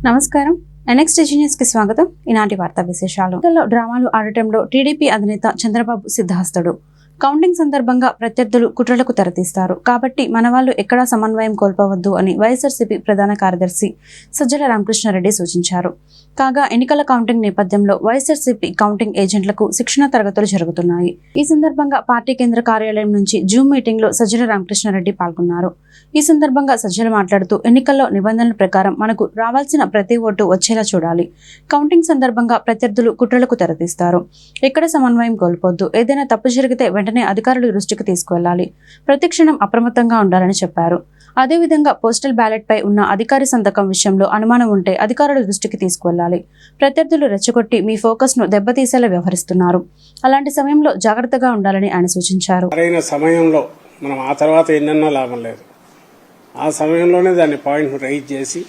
నమస్కారం. ఎన్ఎక్స్టీజీ న్యూస్ కి స్వాగతం. ఈనాటి వార్తా విశేషాలు. డ్రామాలు ఆడటంలో టీడీపీ అధినేత చంద్రబాబు సిద్ధహస్తుడు. కౌంటింగ్ సందర్భంగా ప్రత్యర్థులు కుట్రలకు తెరతీస్తారు కాబట్టి మన వాళ్ళు ఎక్కడా సమన్వయం కోల్పోవద్దు అని వైఎస్ఆర్సీపీ ప్రధాన కార్యదర్శి సజ్జల రామకృష్ణారెడ్డి సూచించారు. కాగా ఎన్నికల కౌంటింగ్ నేపథ్యంలో వైఎస్ఆర్సీపీ కౌంటింగ్ ఏజెంట్లకు శిక్షణ తరగతులు జరుగుతున్నాయి. ఈ సందర్భంగా పార్టీ కేంద్ర కార్యాలయం నుంచి జూమ్ మీటింగ్ లో సజ్జల రామకృష్ణారెడ్డి పాల్గొన్నారు. ఈ సందర్భంగా సజ్జల మాట్లాడుతూ ఎన్నికల్లో నిబంధనల ప్రకారం మనకు రావాల్సిన ప్రతి ఓటు వచ్చేలా చూడాలి. కౌంటింగ్ సందర్భంగా ప్రత్యర్థులు కుట్రలకు తెరతీస్తారు. ఎక్కడ సమన్వయం కోల్పోద్దు. ఏదైనా తప్పు జరిగితే వెంటనే అధికారుల దృష్టికి తీసుకువెళ్లాలి. ప్రతిక్షణం అప్రమత్తంగా ఉండాలని చెప్పారు. అదేవిధంగా పోస్టల్ బ్యాలెట్ పై ఉన్న అధికారి సంతకం విషయంలో అనుమానం ఉంటే అధికారుల దృష్టికి తీసుకువెళ్లాలి. ప్రత్యర్థులు రెచ్చగొట్టి మీ ఫోకస్ ను దెబ్బతీసేలా వ్యవహరిస్తున్నారు. అలాంటి సమయంలో జాగ్రత్తగా ఉండాలని ఆయన సూచించారు. సమయంలో మనం ఆ తర్వాత ఎన్నెన్నో లాభం లేదు. ఆ సమయంలోనే దాన్ని పాయింట్ రైజ్ చేసి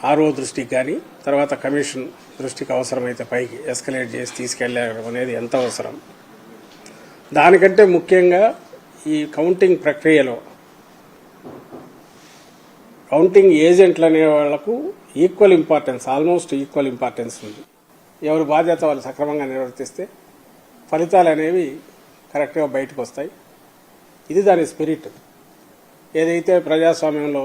ఆర్ఓ దృష్టికి కానీ తర్వాత కమిషన్ దృష్టికి అవసరమైతే పైకి ఎస్కలేట్ చేసి తీసుకెళ్లడం అనేది ఎంత అవసరం. దానికంటే ముఖ్యంగా ఈ కౌంటింగ్ ప్రక్రియలో కౌంటింగ్ ఏజెంట్లు అనే వాళ్లకు equal importance, almost equal importance ఉంది. ఎవరి బాధ్యత వాళ్ళు సక్రమంగా నిర్వర్తిస్తే ఫలితాలు అనేవి కరెక్ట్గా బయటకు వస్తాయి. ఇది దాని స్పిరిట్. ఏదైతే ప్రజాస్వామ్యంలో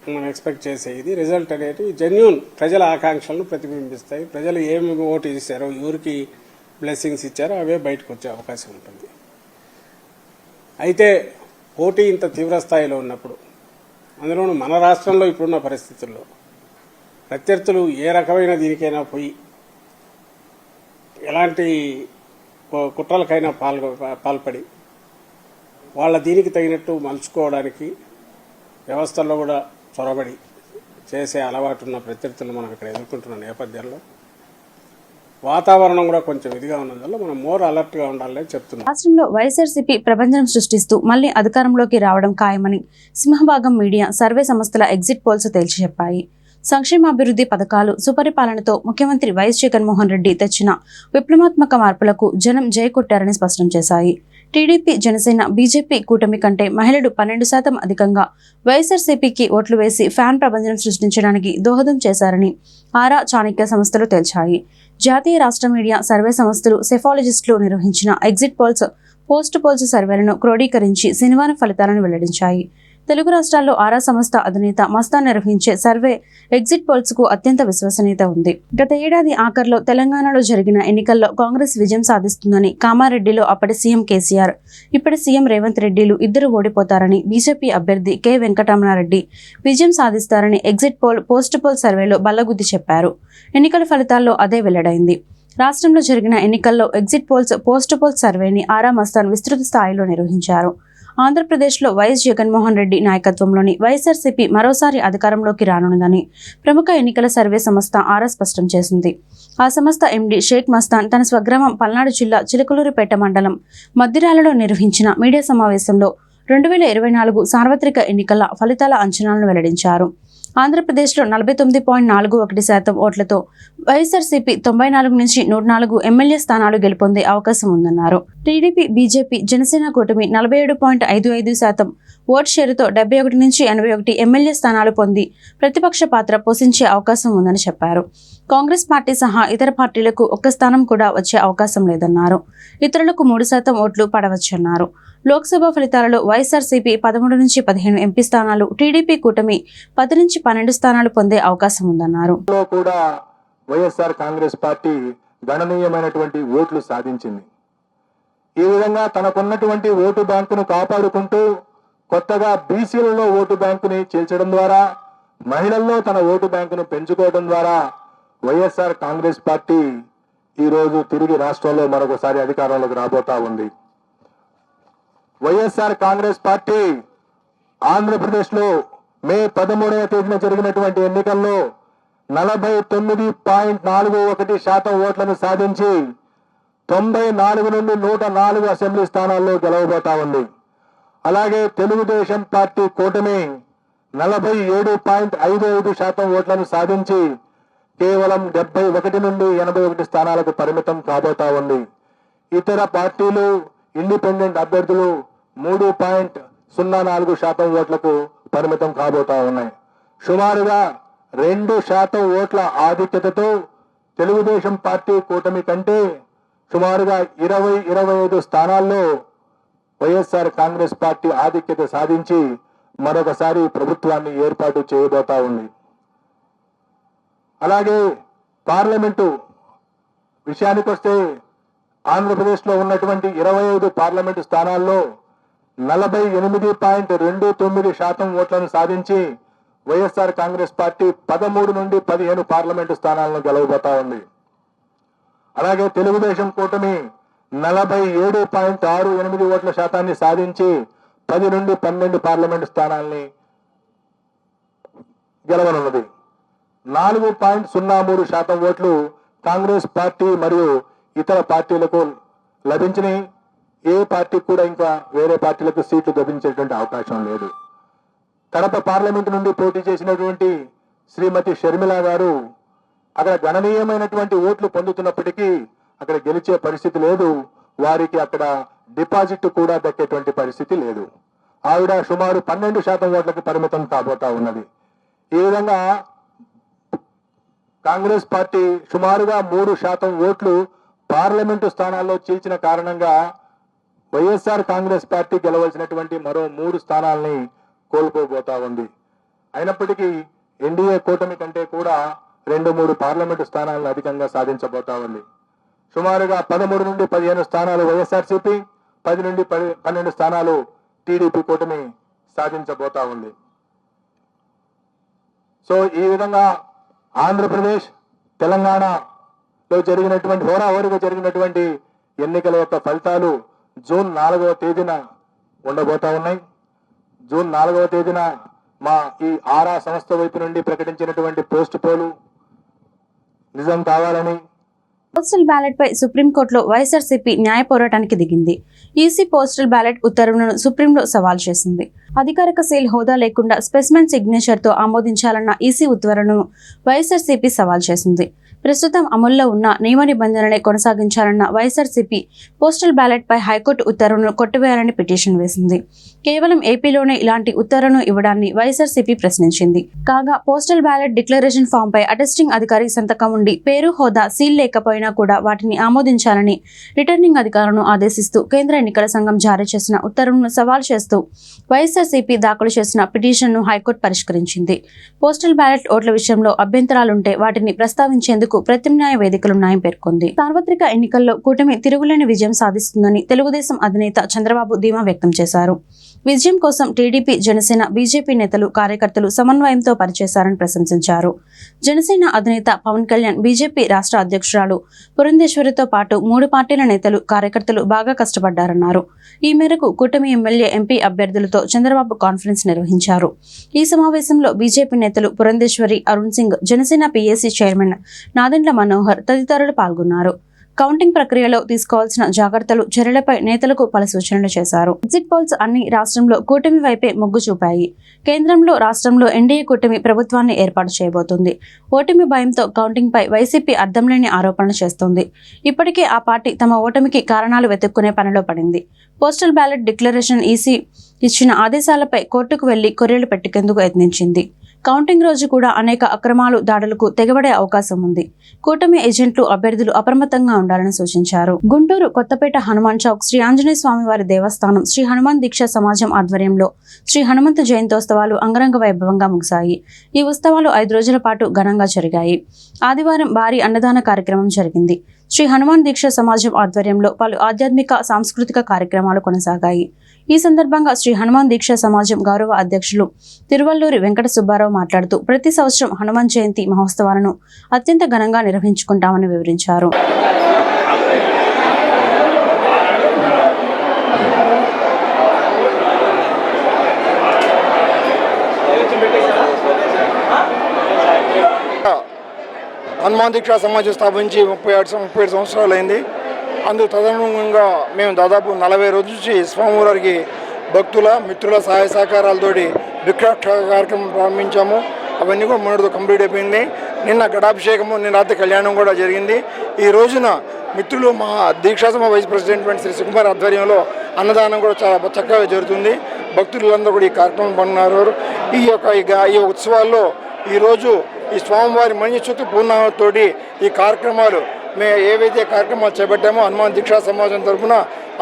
మనం ఎక్స్పెక్ట్ చేసేది రిజల్ట్ అనేది జెన్యూన్ ప్రజల ఆకాంక్షలను ప్రతిబింబిస్తాయి. ప్రజలు ఏమి ఓటు ఇచ్చారో, ఎవరికి బ్లెస్సింగ్స్ ఇచ్చారో అవే బయటకు వచ్చే అవకాశం ఉంటుంది. అయితే పోటీ ఇంత తీవ్రస్థాయిలో ఉన్నప్పుడు, అందులోనూ మన రాష్ట్రంలో ఇప్పుడున్న పరిస్థితుల్లో ప్రత్యర్థులు ఏ రకమైన దీనికైనా పోయి ఎలాంటి కుట్రలకైనా పాల్పడి వాళ్ళ దీనికి తగినట్టు మలుచుకోవడానికి వ్యవస్థల్లో కూడా చొరబడి చేసే అలవాటు ఉన్న ప్రత్యర్థులు మనం ఇక్కడ ఎదుర్కొంటున్న నేపథ్యంలో వాతావరణం కూడా కొంచెం ఇదిగా ఉన్నందువల్ల మనం మోర్ అలర్ట్ గా ఉండాలని చెప్తున్నాం. రాష్ట్రంలో వైఎస్ఆర్సీపీ ప్రపంచం సృష్టిస్తూ మళ్లీ అధికారంలోకి రావడం ఖాయమని సింహభాగం మీడియా సర్వే సంస్థల ఎగ్జిట్ పోల్స్ తేల్చి చెప్పాయి. సంక్షేమాభివృద్ధి పథకాలు, సుపరిపాలనతో ముఖ్యమంత్రి వైఎస్ జగన్మోహన్ రెడ్డి తెచ్చిన విప్లవాత్మక మార్పులకు జనం జై కొట్టారని స్పష్టం చేశాయి. టీడీపీ, జనసేన, బీజేపీ కూటమి కంటే మహిళలు 12% అధికంగా వైఎస్ఆర్సీపీకి ఓట్లు వేసి ఫ్యాన్ ప్రపంచం సృష్టించడానికి దోహదం చేశారని ఆరా, చాణక్య సంస్థలు తేల్చాయి. జాతీయ, రాష్ట్ర మీడియా సర్వే సంస్థలు, సెఫాలజిస్టులు నిర్వహించిన ఎగ్జిట్ పోల్స్, పోస్ట్ పోల్స్ సర్వేలను క్రోడీకరించి శనివారం ఫలితాలను వెల్లడించాయి. తెలుగు రాష్ట్రాల్లో ఆరా సంస్థ అధినేత మస్తాన్ నిర్వహించే సర్వే ఎగ్జిట్ పోల్స్ కు అత్యంత విశ్వసనీయత ఉంది. గత ఏడాది ఆఖర్లో తెలంగాణలో జరిగిన ఎన్నికల్లో కాంగ్రెస్ విజయం సాధిస్తుందని, కామారెడ్డిలో అప్పటి సీఎం కేసీఆర్, ఇప్పటి సీఎం రేవంత్ రెడ్డిలు ఇద్దరు ఓడిపోతారని, బీజేపీ అభ్యర్థి కె వెంకటరమణారెడ్డి విజయం సాధిస్తారని ఎగ్జిట్ పోల్, పోస్ట్ పోల్ సర్వేలో బల్లగుద్ది చెప్పారు. ఎన్నికల ఫలితాల్లో అదే వెల్లడైంది. రాష్ట్రంలో జరిగిన ఎన్నికల్లో ఎగ్జిట్ పోల్స్, పోస్ట్ పోల్ సర్వేని ఆరా మస్తాన్ విస్తృత స్థాయిలో నిర్వహించారు. ఆంధ్రప్రదేశ్లో వైఎస్ జగన్మోహన్ రెడ్డి నాయకత్వంలోని వైఎస్ఆర్సీపీ మరోసారి అధికారంలోకి రానున్నదని ప్రముఖ ఎన్నికల సర్వే సంస్థ ఆరా స్పష్టం చేసింది. ఆ సంస్థ ఎండీ షేక్ మస్తాన్ తన స్వగ్రామం పల్నాడు జిల్లా చిలుకలూరుపేట మండలం మద్దిరాలలో నిర్వహించిన మీడియా సమావేశంలో 2024 సార్వత్రిక ఎన్నికల ఫలితాల అంచనాలను వెల్లడించారు. ఆంధ్రప్రదేశ్లో 49.41% ఓట్లతో వైఎస్ఆర్సీపీ 94 నుంచి 104 ఎమ్మెల్యే స్థానాలు గెలుపొందే అవకాశం ఉందన్నారు. టీడీపీ, బీజేపీ, జనసేన కూటమి 47.55% ఓట్ షేరుతో 71 నుంచి 81 ఎమ్మెల్యే స్థానాలు పొంది ప్రతిపక్ష పాత్ర పోషించే అవకాశం ఉందని చెప్పారు. కాంగ్రెస్ పార్టీ సహా ఇతర పార్టీలకు ఒక్క స్థానం కూడా వచ్చే అవకాశం లేదన్నారు. ఇతరులకు 3% ఓట్లు పడవచ్చన్నారు. లోక్సభ ఫలితాలలో వైఎస్ఆర్సీపీ 13 నుంచి 15 ఎంపీ స్థానాలు, టీడీపీ కూటమి 10 నుంచి 12 స్థానాలు పొందే అవకాశం ఉందన్నారు. వైఎస్ఆర్ కాంగ్రెస్ పార్టీ గణనీయమైనటువంటి ఓట్లు సాధించింది. ఈ విధంగా తనకున్నటువంటి ఓటు బ్యాంకును కాపాడుకుంటూ కొత్తగా బీసీలలో ఓటు బ్యాంకుని చేర్చడం ద్వారా, మహిళల్లో తన ఓటు బ్యాంకును పెంచుకోవడం ద్వారా వైఎస్ఆర్ కాంగ్రెస్ పార్టీ ఈరోజు తిరిగి రాష్ట్రంలో మరొకసారి అధికారంలోకి రాబోతా ఉంది. వైఎస్ఆర్ కాంగ్రెస్ పార్టీ ఆంధ్రప్రదేశ్లో మే 13వ తేదీన జరిగినటువంటి ఎన్నికల్లో 49.41% ఓట్లను సాధించి 94 నుండి 104 అసెంబ్లీ స్థానాల్లో గెలవబోతా ఉంది. అలాగే తెలుగుదేశం పార్టీ కూటమి 47.55% ఓట్లను సాధించి కేవలం 71 నుండి 81 స్థానాలకు పరిమితం కాబోతా ఉంది. ఇతర పార్టీలు, ఇండిపెండెంట్ అభ్యర్థులు 3.04% ఓట్లకు పరిమితం కాబోతా ఉన్నాయి. సుమారుగా 2% ఓట్ల ఆధిక్యతతో తెలుగుదేశం పార్టీ కూటమి కంటే సుమారుగా 20-25 స్థానాల్లో వైఎస్ఆర్ కాంగ్రెస్ పార్టీ ఆధిక్యత సాధించి మరొకసారి ప్రభుత్వాన్ని ఏర్పాటు చేయబోతా ఉంది. అలాగే పార్లమెంటు విషయానికి వస్తే ఆంధ్రప్రదేశ్లో ఉన్నటువంటి 25 పార్లమెంటు స్థానాల్లో 48.29% ఓట్లను సాధించి వైఎస్ఆర్ కాంగ్రెస్ పార్టీ 13 నుండి 15 పార్లమెంటు స్థానాలను గెలవబోతా ఉంది. అలాగే తెలుగుదేశం కూటమి 47.68 ఓట్ల శాతాన్ని సాధించి 10 నుండి 12 పార్లమెంటు స్థానాల్ని గెలవనున్నది. 4.03% ఓట్లు కాంగ్రెస్ పార్టీ మరియు ఇతర పార్టీలకు లభించినాయి. ఏ పార్టీకి కూడా ఇంకా వేరే పార్టీలకు సీట్లు లభించేటువంటి అవకాశం లేదు. కడప పార్లమెంటు నుండి పోటీ చేసినటువంటి శ్రీమతి షర్మిల గారు అక్కడ గణనీయమైనటువంటి ఓట్లు పొందుతున్నప్పటికీ అక్కడ గెలిచే పరిస్థితి లేదు. వారికి అక్కడ డిపాజిట్ కూడా దక్కేటువంటి పరిస్థితి లేదు. ఆవిడ సుమారు 12% ఓట్లకు పరిమితం కాబోతా ఉన్నది. ఈ విధంగా కాంగ్రెస్ పార్టీ సుమారుగా 3% ఓట్లు పార్లమెంటు స్థానాల్లో చీల్చిన కారణంగా వైఎస్ఆర్ కాంగ్రెస్ పార్టీ గెలవలసినటువంటి మరో 3 స్థానాల్ని కోల్పోబోతా ఉంది. అయినప్పటికీ ఎన్డీఏ కూటమి కంటే కూడా 2-3 పార్లమెంటు స్థానాలను అధికంగా సాధించబోతా ఉంది. సుమారుగా 13 నుండి 15 స్థానాలు వైఎస్ఆర్సీపీ, 10 నుండి 12 స్థానాలు టీడీపీ కూటమి సాధించబోతా ఉంది. సో ఈ విధంగా ఆంధ్రప్రదేశ్, తెలంగాణలో జరిగినటువంటి హోరాహోరీగా జరిగినటువంటి ఎన్నికల యొక్క ఫలితాలు జూన్ 4వ తేదీన ఉండబోతా ఉన్నాయి. జూన్ 4వ తేదీన మా ఈ ఆరా సంస్థ వైపు నుండి ప్రకటించినటువంటి పోస్ట్ పోలు నిజం కావాలని పోస్టల్ బ్యాలెట్ పై సుప్రీంకోర్టులో వైఎస్ఆర్సీపీ న్యాయ పోరాటానికి దిగింది. ఈసీ పోస్టల్ బ్యాలెట్ ఉత్తర్వులను సుప్రీంలో సవాల్ చేసింది. అధికారిక సీల్ హోదా లేకుండా స్పెసిమెన్ సిగ్నేచర్ తో ఆమోదించాలన్న ఈసీ ఉత్తర్వులను వైఎస్ఆర్సీపీ సవాల్ చేసింది. ప్రస్తుతం అమల్లో ఉన్న నియమ నిబంధనలే కొనసాగించాలన్న వైఎస్ఆర్సీపీ పోస్టల్ బ్యాలెట్ పై హైకోర్టు ఉత్తర్వులను కొట్టివేయాలని పిటిషన్ వేసింది. కేవలం ఏపీలోనే ఇలాంటి ఉత్తర్వులను ఇవ్వడాన్ని వైఎస్ఆర్సీపీ ప్రశ్నించింది. కాగా పోస్టల్ బ్యాలెట్ డిక్లరేషన్ ఫామ్ పై అటెస్టింగ్ అధికారి సంతకం ఉండి పేరు, హోదా, సీల్ లేకపోయినా కూడా వాటిని ఆమోదించాలని రిటర్నింగ్ అధికారులను ఆదేశిస్తూ కేంద్ర ఎన్నికల సంఘం జారీ చేసిన ఉత్తర్వులను సవాల్ చేస్తూ వైఎస్ఆర్సీపీ దాఖలు చేసిన పిటిషన్ను హైకోర్టు పరిష్కరించింది. పోస్టల్ బ్యాలెట్ ఓట్ల విషయంలో అభ్యంతరాలుంటే వాటిని ప్రస్తావించేందుకు ప్రత్యామ్నాయ వేదికలున్నాయని పేర్కొంది. సార్వత్రిక ఎన్నికల్లో కూటమి తిరుగులేని విజయం సాధిస్తుందని తెలుగుదేశం అధినేత చంద్రబాబు ధీమా వ్యక్తం చేశారు. విజయం కోసం టీడీపీ, జనసేన, బీజేపీ నేతలు, కార్యకర్తలు సమన్వయంతో పనిచేశారని ప్రశంసించారు. జనసేన అధినేత పవన్ కళ్యాణ్, బీజేపీ రాష్ట్ర అధ్యక్షురాలు పురంధేశ్వరితో పాటు 3 పార్టీల నేతలు, కార్యకర్తలు బాగా కష్టపడ్డారన్నారు. ఈ మేరకు కూటమి ఎమ్మెల్యే, ఎంపీ అభ్యర్థులతో చంద్రబాబు కాన్ఫరెన్స్ నిర్వహించారు. ఈ సమావేశంలో బీజేపీ నేతలు పురంధేశ్వరి, అరుణ్ సింగ్, జనసేన పీఏసీ చైర్మన్ నాదెండ్ల మనోహర్ తదితరులు పాల్గొన్నారు. కౌంటింగ్ ప్రక్రియలో తీసుకోవాల్సిన జాగ్రత్తలు, చర్యలపై నేతలకు పలు సూచనలు చేశారు. ఎగ్జిట్ పోల్స్ అన్ని రాష్ట్రంలో కూటమి వైపే మొగ్గు చూపాయి. కేంద్రంలో, రాష్ట్రంలో ఎన్డీఏ కూటమి ప్రభుత్వాన్ని ఏర్పాటు చేయబోతుంది. ఓటమి భయంతో కౌంటింగ్ పై వైసీపీ అర్థంలేని ఆరోపణలు చేస్తోంది. ఇప్పటికే ఆ పార్టీ తమ ఓటమికి కారణాలు వెతుక్కునే పనిలో పడింది. పోస్టల్ బ్యాలెట్ డిక్లరేషన్ ఈసీ ఇచ్చిన ఆదేశాలపై కోర్టుకు వెళ్లి కొర్రీలు పెట్టేందుకు యత్నించింది. కౌంటింగ్ రోజు కూడా అనేక అక్రమాలు, దాడులకు తెగబడే అవకాశం ఉంది. కూటమి ఏజెంట్లు, అభ్యర్థులు అప్రమత్తంగా ఉండాలని సూచించారు. గుంటూరు కొత్తపేట హనుమాన్ చౌక్ శ్రీ ఆంజనేయ స్వామివారి దేవస్థానం శ్రీ హనుమాన్ దీక్ష సమాజం ఆధ్వర్యంలో శ్రీ హనుమంత జయంతోత్సవాలు అంగరంగ వైభవంగా ముగిశాయి. ఈ ఉత్సవాలు 5 రోజుల పాటు ఘనంగా జరిగాయి. ఆదివారం భారీ అన్నదాన కార్యక్రమం జరిగింది. శ్రీ హనుమాన్ దీక్ష సమాజం ఆధ్వర్యంలో పలు ఆధ్యాత్మిక, సాంస్కృతిక కార్యక్రమాలు కొనసాగాయి. ఈ సందర్భంగా శ్రీ హనుమాన్ దీక్ష సమాజం గౌరవ అధ్యక్షులు తిరువల్లూరి వెంకట సుబ్బారావు మాట్లాడుతూ ప్రతి సంవత్సరం హనుమాన్ జయంతి మహోత్సవాలను అత్యంత ఘనంగా నిర్వహించుకుంటామని వివరించారు. హనుమాన్ దీక్ష సమాజం స్థాపించి 37 సంవత్సరాలు అయింది. అందుకు తదనుగుణంగా మేము దాదాపు 40 రోజుల నుంచి స్వామివారికి భక్తుల, మిత్రుల సహాయ సహకారాలతోటి భిక్షాక్ష కార్యక్రమం ప్రారంభించాము. అవన్నీ కూడా మొన్నటితో కంప్లీట్ అయిపోయింది. నిన్న ఘటాభిషేకము, నిన్న రాత్రి కళ్యాణం కూడా జరిగింది. ఈ రోజున మిత్రులు మా దీక్షాసమ వైస్ ప్రెసిడెంట్ శ్రీ సుకుమార్ ఆధ్వర్యంలో అన్నదానం కూడా చాలా చక్కగా జరుగుతుంది. భక్తులందరూ కూడా ఈ కార్యక్రమం పన్నారు. ఈ ఉత్సవాల్లో ఈరోజు ఈ స్వామివారి మంచి పూర్ణాహుతితోటి ఈ కార్యక్రమాలు మేము ఏవైతే కార్యక్రమాలు చేపట్టామో హనుమాన్ దీక్షా సమాజం తరఫున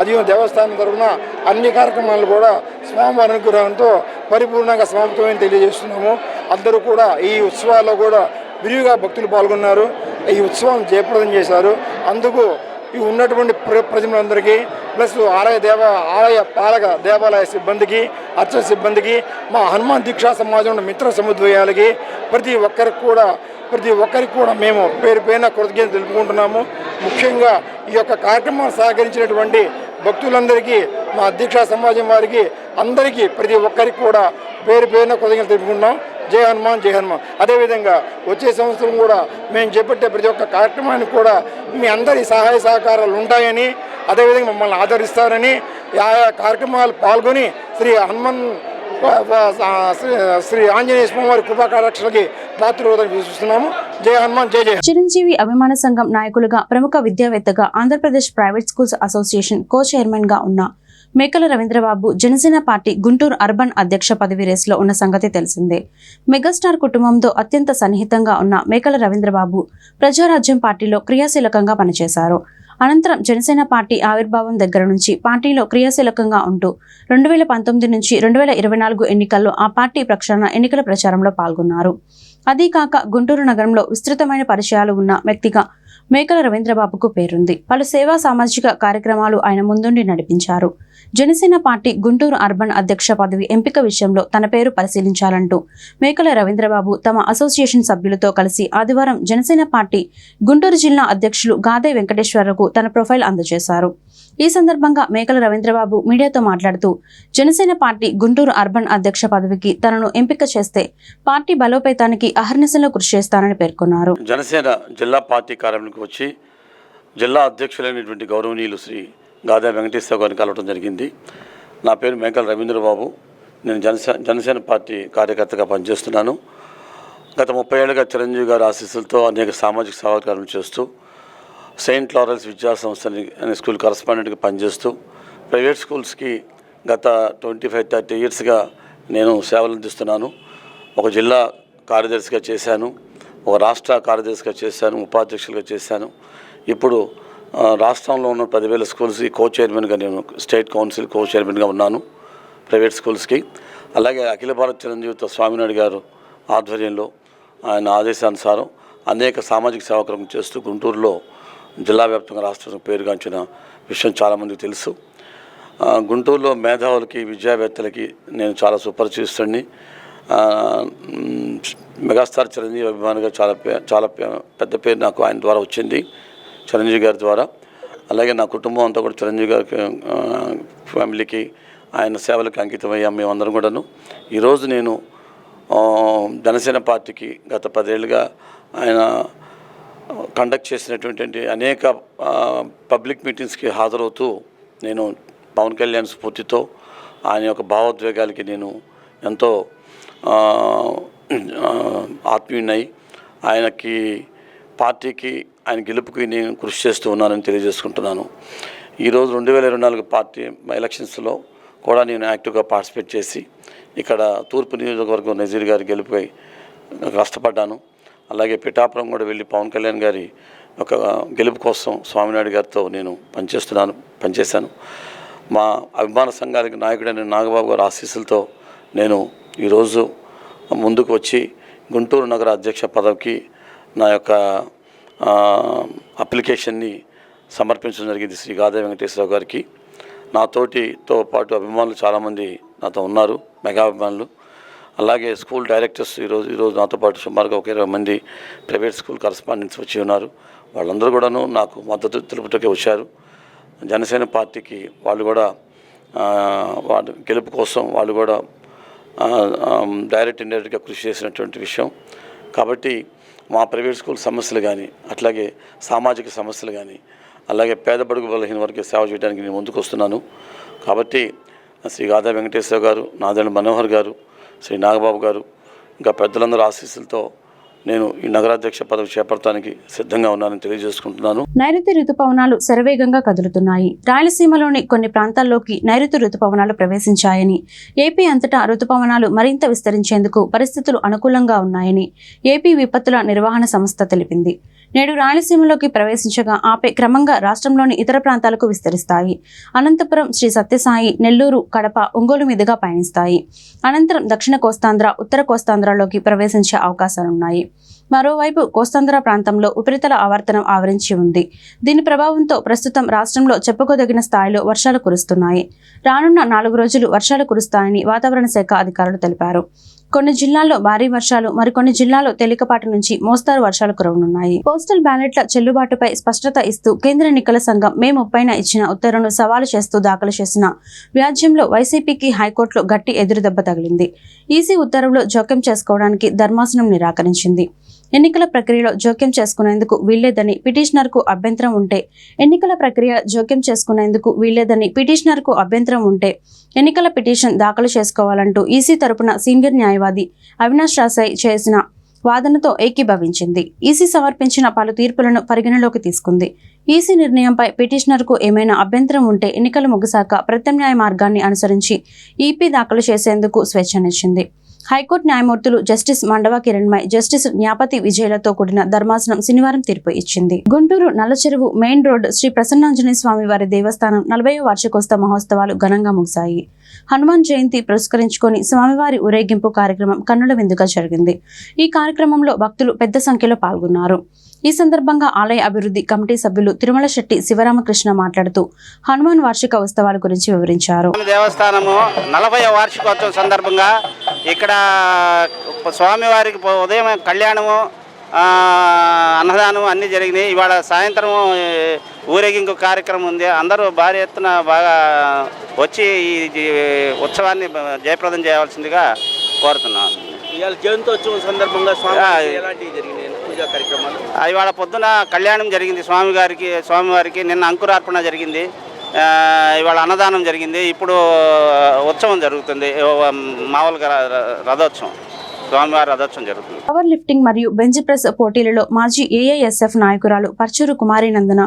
అదిగో దేవస్థానం తరఫున అన్ని కార్యక్రమాలు కూడా స్వామివారి అనుగ్రహంతో పరిపూర్ణంగా సమాప్తమని తెలియజేస్తున్నాము. అందరూ కూడా ఈ ఉత్సవాల్లో కూడా విరివిగా భక్తులు పాల్గొన్నారు. ఈ ఉత్సవం జయప్రదం చేశారు. అందుకు ఈ ఉన్నటువంటి ప్రజలందరికీ ప్లస్ ఆలయ పాలక దేవాలయ సిబ్బందికి, అర్చక సిబ్బందికి, మా హనుమాన్ దీక్షా సమాజం మిత్ర సముద్వయాలకి ప్రతి ఒక్కరికి కూడా మేము పేరు పేరున కృతజ్ఞతలు తెలుపుకుంటున్నాము. ముఖ్యంగా ఈ యొక్క కార్యక్రమాన్ని సహకరించినటువంటి భక్తులందరికీ, మా దీక్షా సమాజం వారికి అందరికీ ప్రతి ఒక్కరికి కూడా పేరు పేరున కృతజ్ఞతలు తెలుపుకుంటున్నాం. జై హనుమాన్, జై హనుమాన్. అదేవిధంగా వచ్చే సంవత్సరం కూడా మేము చేపట్టే ప్రతి ఒక్క కార్యక్రమానికి కూడా మీ అందరి సహాయ సహకారాలు ఉంటాయని, అదేవిధంగా మమ్మల్ని ఆదరిస్తారని, ఆయా కార్యక్రమాలు పాల్గొని శ్రీ ఆంజనేయ స్వామి వారి కృపా కటాక్షలకి పాత్రలు విశ్వసిస్తున్నాము. జై హనుమాన్, జై జై. చిరంజీవి అభిమాన సంఘం నాయకులుగా, ప్రముఖ విద్యావేత్తగా, Andhra Pradesh private schools association co chairman గా ఉన్న మేకల రవీంద్రబాబు జనసేన పార్టీ గుంటూరు అర్బన్ అధ్యక్ష పదవి రేసులో ఉన్న సంగతి తెలిసిందే. మెగాస్టార్ కుటుంబంతో అత్యంత సన్నిహితంగా ఉన్న మేకల రవీంద్రబాబు ప్రజారాజ్యం పార్టీలో క్రియాశీలకంగా పనిచేశారు. అనంతరం జనసేన పార్టీ ఆవిర్భావం దగ్గర నుంచి పార్టీలో క్రియాశీలకంగా ఉంటూ 2019 నుంచి 2024 ఎన్నికల్లో ఆ పార్టీ పక్షాన ఎన్నికల ప్రచారంలో పాల్గొన్నారు. అదీకాక గుంటూరు నగరంలో విస్తృతమైన పరిచయాలు ఉన్న వ్యక్తిగా మేకల రవీంద్రబాబుకు పేరుంది. పలు సేవా సామాజిక కార్యక్రమాలు ఆయన ముందుండి నడిపించారు. జనసేన పార్టీ గుంటూరు అర్బన్ అధ్యక్ష పదవి ఎంపిక విషయంలో తన పేరు పరిశీలించాలంటూ మేకల రవీంద్రబాబు తమ అసోసియేషన్ సభ్యులతో కలిసి ఆదివారం జనసేన పార్టీ గుంటూరు జిల్లా అధ్యక్షులు గాదే వెంకటేశ్వరరావుకు తన ప్రొఫైల్ అందజేశారు. ఈ సందర్భంగా మేకల రవీంద్రబాబు మీడియాతో మాట్లాడుతూ జనసేన పార్టీ గుంటూరు అర్బన్ అధ్యక్ష పదవికి తనను ఎంపిక చేస్తే పార్టీ బలోపేతానికి అహర్నిశలో కృషి చేస్తానని పేర్కొన్నారు. జనసేన జిల్లా పార్టీ కార్యాలయానికి వచ్చి జిల్లా అధ్యక్షులైనటువంటి గౌరవనీయులు శ్రీ గాదా వెంకటేశ్వర గారిని కలవడం జరిగింది. నా పేరు మేకల రవీంద్రబాబు. నేను జనసేన పార్టీ కార్యకర్తగా పనిచేస్తున్నాను. గత 30 ఏళ్ళుగా చిరంజీవి గారి ఆశీస్సులతో అనేక సామాజిక సేవా కార్యక్రమాలు చేస్తూ సెయింట్ లారెన్స్ విద్యా సంస్థ అనే స్కూల్ కరస్పాండెంట్గా పనిచేస్తూ ప్రైవేట్ స్కూల్స్కి గత 25-30 ఇయర్స్గా నేను సేవలు అందిస్తున్నాను. ఒక జిల్లా కార్యదర్శిగా చేశాను, ఒక రాష్ట్ర కార్యదర్శిగా చేశాను, ఉపాధ్యక్షులుగా చేశాను. ఇప్పుడు రాష్ట్రంలో ఉన్న 10,000 స్కూల్స్కి కో చైర్మన్గా నేను స్టేట్ కౌన్సిల్ కో చైర్మన్గా ఉన్నాను ప్రైవేట్ స్కూల్స్కి. అలాగే అఖిల భారత చిరంజీవితో స్వామినాయుడు గారు ఆధ్వర్యంలో ఆయన ఆదేశానుసారం అనేక సామాజిక సేవా చేస్తూ గుంటూరులో జిల్లా వ్యాప్తంగా రాష్ట్రం పేరుగాంచిన విషయం చాలామందికి తెలుసు. గుంటూరులో మేధావులకి, విద్యావేత్తలకి నేను చాలా సుపరిచితుడిని. మెగాస్టార్ చిరంజీవి అభిమానిగా చాలా పెద్ద పేరు నాకు ఆయన ద్వారా వచ్చింది, చిరంజీవి గారి ద్వారా. అలాగే నా కుటుంబం అంతా కూడా చిరంజీవి గారి ఫ్యామిలీకి, ఆయన సేవలకు అంకితమయ్యాం మేమందరం కూడాను. ఈరోజు నేను జనసేన పార్టీకి గత 10 ఏళ్ళుగా ఆయన కండక్ట్ చేసినటువంటి అనేక పబ్లిక్ మీటింగ్స్కి హాజరవుతూ నేను పవన్ కళ్యాణ్ స్ఫూర్తితో ఆయన యొక్క భావోద్వేగాలకి నేను ఎంతో ఆత్మీయునై ఆయనకి పార్టీకి ఆయన గెలుపుకి నేను కృషి చేస్తూ ఉన్నానని తెలియజేసుకుంటున్నాను. ఈరోజు 2024 పార్టీ ఎలక్షన్స్లో కూడా నేను యాక్టివ్గా పార్టిసిపేట్ చేసి ఇక్కడ తూర్పు నియోజకవర్గం నజీర్ గారి గెలుపుపై కష్టపడ్డాను. అలాగే పిఠాపురం కూడా వెళ్ళి పవన్ కళ్యాణ్ గారి ఒక గెలుపు కోసం స్వామినాయుడు గారితో నేను పనిచేశాను. మా అభిమాన సంఘానికి నాయకుడైన నాగబాబు గారి ఆశీస్సులతో నేను ఈరోజు ముందుకు వచ్చి గుంటూరు నగర అధ్యక్ష పదవికి నా యొక్క అప్లికేషన్ని సమర్పించడం జరిగింది శ్రీ గాదా వెంకటేశ్వరరావు గారికి. నాతోటితో పాటు అభిమానులు చాలామంది నాతో ఉన్నారు, మెగా అభిమానులు. అలాగే స్కూల్ డైరెక్టర్స్ ఈరోజు నాతో పాటు సుమారుగా ఒక 20 మంది ప్రైవేట్ స్కూల్ కరస్పాండెంట్స్ వచ్చి ఉన్నారు. వాళ్ళందరూ కూడాను నాకు మద్దతు తెలుపుటకే వచ్చారు. జనసేన పార్టీకి వాళ్ళు కూడా వాళ్ళ గెలుపు కోసం వాళ్ళు కూడా డైరెక్ట్ ఇండైరెక్ట్గా కృషి చేసినటువంటి విషయం. కాబట్టి మా ప్రైవేట్ స్కూల్ సమస్యలు కానీ, అట్లాగే సామాజిక సమస్యలు కానీ, అలాగే పేద బడుగు బలహీన వర్గ సేవ చేయడానికి నేను ముందుకు వస్తున్నాను. కాబట్టి శ్రీ గాదా వెంకటేశ్వర గారు, నాదెండ్ల మనోహర్ గారు, శ్రీ నాగబాబు గారు, ఇంకా పెద్దలందరూ ఆశీస్సులతో నేను ఈ నగరాధ్యక్ష పదవి చేపట్టడానికి సిద్ధంగా ఉన్నానని తెలియజేసుకుంటున్నాను. నైరుతి రుతుపవనాలు శరవేగంగా కదులుతున్నాయి. రాయలసీమలోని కొన్ని ప్రాంతాల్లోకి నైరుతి రుతుపవనాలు ప్రవేశించాయని, ఏపీ అంతటా రుతుపవనాలు మరింత విస్తరించేందుకు పరిస్థితులు అనుకూలంగా ఉన్నాయని ఏపీ విపత్తుల నిర్వహణ సంస్థ తెలిపింది. నేడు రాయలసీమలోకి ప్రవేశించగా ఆపై క్రమంగా రాష్ట్రంలోని ఇతర ప్రాంతాలకు విస్తరిస్తాయి. అనంతపురం, శ్రీ సత్యసాయి, నెల్లూరు, కడప, ఒంగోలు మీదుగా పయనిస్తాయి. అనంతరం దక్షిణ కోస్తాంధ్ర, ఉత్తర కోస్తాంధ్రలోకి ప్రవేశించే అవకాశాలున్నాయి. మరోవైపు కోస్తాంధ్ర ప్రాంతంలో ఉపరితల ఆవర్తనం ఆవరించి ఉంది. దీని ప్రభావంతో ప్రస్తుతం రాష్ట్రంలో చెప్పుకోదగిన స్థాయిలో వర్షాలు కురుస్తున్నాయి. రానున్న 4 రోజులు వర్షాలు కురుస్తాయని వాతావరణ శాఖ అధికారులు తెలిపారు. కొన్ని జిల్లాల్లో భారీ వర్షాలు, మరికొన్ని జిల్లాల్లో తేలికపాటి నుంచి మోస్తారు వర్షాలు కురవనున్నాయి. పోస్టల్ బ్యాలెట్ల చెల్లుబాటుపై స్పష్టత ఇస్తూ కేంద్ర ఎన్నికల సంఘం మే 30న ఇచ్చిన ఉత్తర్వును సవాలు చేస్తూ దాఖలు చేసిన వ్యాజ్యంలో వైసీపీకి హైకోర్టులో గట్టి ఎదురుదెబ్బ తగిలింది. ఈసీ ఉత్తర్వులో జోక్యం చేసుకోవడానికి ధర్మాసనం నిరాకరించింది. ఎన్నికల ప్రక్రియలో జోక్యం చేసుకునేందుకు వీల్లేదని పిటిషనర్కు అభ్యంతరం ఉంటే ఎన్నికల పిటిషన్ దాఖలు చేసుకోవాలంటూ ఈసీ తరపున సీనియర్ న్యాయవాది అవినాష్ రాసాయ్ చేసిన వాదనతో ఏకీభవించింది. ఈసీ సమర్పించిన పలు తీర్పులను పరిగణలోకి తీసుకుంది. ఈసీ నిర్ణయంపై పిటిషనర్కు ఏమైనా అభ్యంతరం ఉంటే ఎన్నికలు ముగిశాక ప్రత్యామ్నాయ మార్గాన్ని అనుసరించి ఈపీ దాఖలు చేసేందుకు స్వేచ్ఛనిచ్చింది. హైకోర్టు న్యాయమూర్తులు జస్టిస్ మండవ కిరణ్మయ్, జస్టిస్ జ్ఞాపతి విజయలతో కూడిన ధర్మాసనం శనివారం తీర్పు ఇచ్చింది. గుంటూరు నల్లచెరువు మెయిన్ రోడ్ శ్రీ ప్రసన్నాంజనేయ స్వామి వారి దేవస్థానం 40వ వార్షికోత్సవ మహోత్సవాలు ఘనంగా ముగిశాయి. హనుమాన్ జయంతి పురస్కరించుకొని స్వామివారి ఊరేగింపు కార్యక్రమం కన్నుల విందుగా జరిగింది. ఈ కార్యక్రమంలో భక్తులు పెద్ద సంఖ్యలో పాల్గొన్నారు. ఈ సందర్భంగా ఆలయ అభివృద్ధి కమిటీ సభ్యులు తిరుమల శెట్టి శివరామకృష్ణ మాట్లాడుతూ హనుమాన్ వార్షిక ఉత్సవాల గురించి వివరించారు. దేవస్థానము 40వ వార్షికోత్సవం సందర్భంగా ఇక్కడ స్వామివారికి ఉదయం కళ్యాణము, అన్నదానం అన్నీ జరిగినాయి. ఇవాళ సాయంత్రం ఊరేగింపు కార్యక్రమం ఉంది. అందరూ భారీ ఎత్తున బాగా వచ్చి ఈ ఉత్సవాన్ని జయప్రదం చేయవలసిందిగా కోరుతున్నాను. ఇవాళ జయంతోత్సవం సందర్భంగా ఎలాంటివి జరిగినాయి పూజా కార్యక్రమాలు? ఇవాళ పొద్దున కళ్యాణం జరిగింది స్వామివారికి. నిన్న అంకురార్పణ జరిగింది. ఇవాళ అన్నదానం జరిగింది. ఇప్పుడు ఉత్సవం జరుగుతుంది, మామూలుగా రథోత్సవం, స్వామివారి రథోత్సవం జరుగుతుంది. పవర్ లిఫ్టింగ్ మరియు బెంచ్ ప్రెస్ పోటీలలో మాజీ ఏఐఎస్ఎఫ్ నాయకురాలు పర్చూరు కుమారి నందన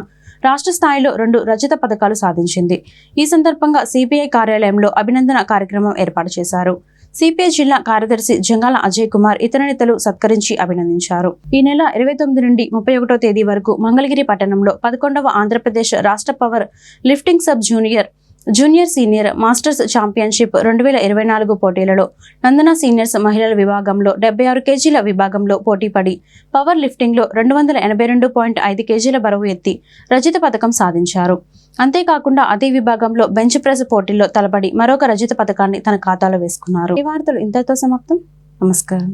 రాష్ట్ర స్థాయిలో 2 రజత పథకాలు సాధించింది. ఈ సందర్భంగా సిపిఐ కార్యాలయంలో అభినందన కార్యక్రమం ఏర్పాటు చేశారు. సిపిఐ జిల్లా కార్యదర్శి జంగాల అజయ్ కుమార్ ఇతర నేతలు సత్కరించి అభినందించారు. ఈ నెల 29 నుండి 31వ తేదీ వరకు మంగళగిరి పట్టణంలో 11వ ఆంధ్రప్రదేశ్ రాష్ట్ర power lifting sub junior senior masters championship 2024 పోటీలలో నందన సీనియర్స్ మహిళల విభాగంలో 76 కేజీల విభాగంలో పోటీపడి పవర్ లిఫ్టింగ్లో 282.5 కేజీల బరువు ఎత్తి రజత పథకం సాధించారు. అంతేకాకుండా అదే విభాగంలో బెంచ్ ప్రెస్ పోటీల్లో తలపడి మరొక రజత పథకాన్ని తన ఖాతాలో వేసుకున్నారు. ఈ వార్తలు ఇంతటితో సమాప్తం. నమస్కారం.